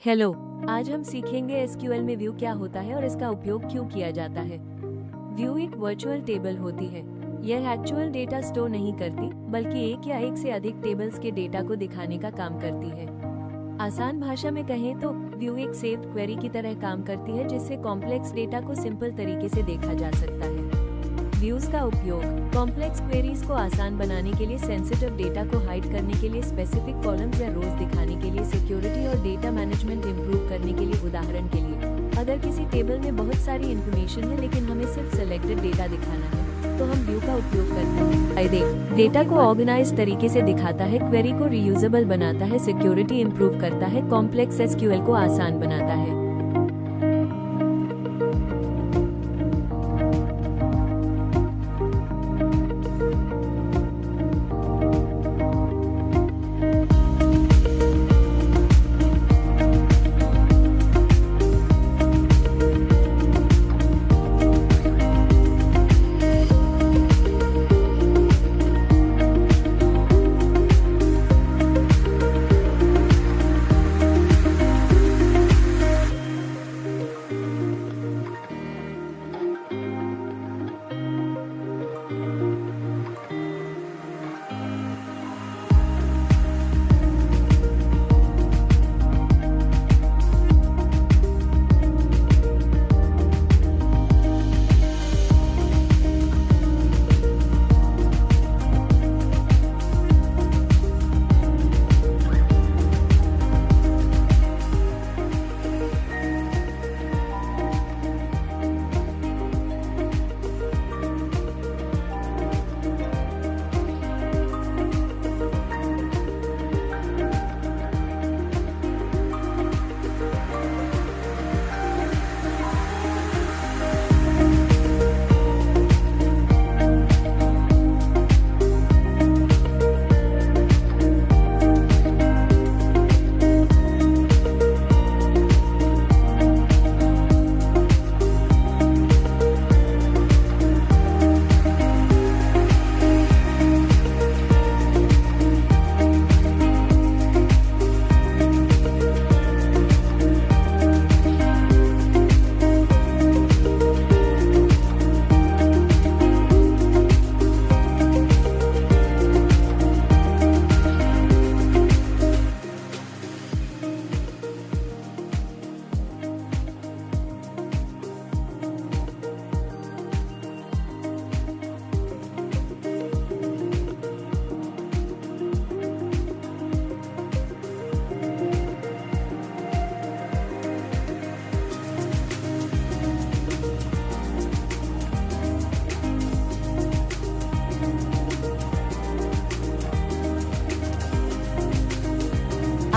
Hello. आज हम सीखेंगे एसक्यूएल में व्यू क्या होता है और इसका उपयोग क्यों किया जाता है। व्यू एक वर्चुअल टेबल होती है। यह एक्चुअल डेटा स्टोर नहीं करती, बल्कि एक या एक से अधिक टेबल्स के डेटा को दिखाने का काम करती है। आसान भाषा में कहें तो व्यू एक सेव्ड क्वेरी की तरह काम करती है, जिससे कॉम्प्लेक्स डेटा को सिंपल तरीके से देखा जा सकता है। व्यूज का उपयोग कॉम्प्लेक्स क्वेरीज को आसान बनाने के लिए, सेंसिटिव डेटा को हाइड करने के लिए, स्पेसिफिक कॉलम्स या रोज दिखाने के लिए, सिक्योरिटी और डेटा मैनेजमेंट इंप्रूव करने के लिए। उदाहरण के लिए, अगर किसी टेबल में बहुत सारी इन्फॉर्मेशन है लेकिन हमें सिर्फ सिलेक्टेड डेटा दिखाना है, तो हम व्यू का उपयोग करते हैं। फायदे: डेटा को ऑर्गेनाइज तरीके से दिखाता है, क्वेरी को रीयूजेबल बनाता है, सिक्योरिटी इंप्रूव करता है, कॉम्प्लेक्स एसक्यूएल को आसान बनाता है।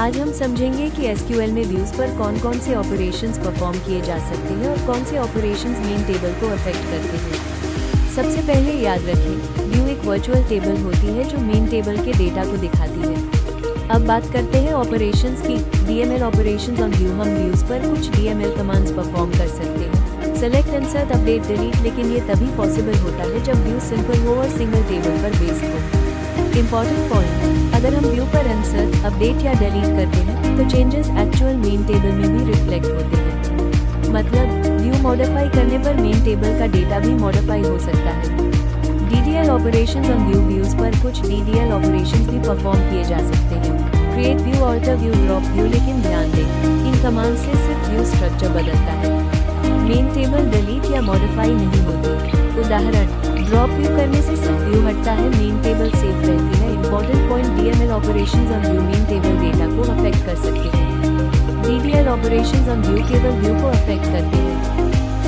आज हम समझेंगे कि एसक्यूएल में व्यूज पर कौन कौन से ऑपरेशंस परफॉर्म किए जा सकते हैं और कौन से ऑपरेशंस मेन टेबल को अफेक्ट करते हैं। सबसे पहले याद रखें, व्यू एक वर्चुअल टेबल होती है जो मेन टेबल के डेटा को दिखाती है। अब बात करते हैं ऑपरेशंस की। DML operations on view. हम व्यूज पर कुछ डीएमएल कमांड्स परफॉर्म कर सकते हैं। सेलेक्ट, इंसर्ट, अपडेट, डिलीट, लेकिन ये तभी पॉसिबल होता है जब व्यू सिंपल हो और सिंगल टेबल पर बेस्ड हो। इम्पॉर्टेंट पॉइंट: अगर हम व्यू पर इंसर्ट, अपडेट या डिलीट करते हैं तो चेंजेस एक्चुअल मेन टेबल में भी रिफ्लेक्ट होते हैं। मतलब व्यू मॉडिफाई करने पर मेन टेबल का डेटा भी मॉडिफाई हो सकता है। DDL operations on view. Views पर कुछ डीडीएल ऑपरेशंस भी परफॉर्म किए जा सकते हैं। Create view, alter view, drop view, लेकिन ध्यान दें, इन कमांड से सिर्फ व्यू स्ट्रक्चर बदलता है, मेन टेबल डिलीट या मॉडिफाई नहीं होती। उदाहरण: ड्रॉप व्यू करने से सिर्फ व्यू हटता है, मेन टेबल सेफ रहती है। Important point: DML operations on view main table data को अफेक्ट कर सकते हैं। डीडीएल ऑपरेशंस ऑन व्यू केवल व्यू को अफेक्ट करते हैं।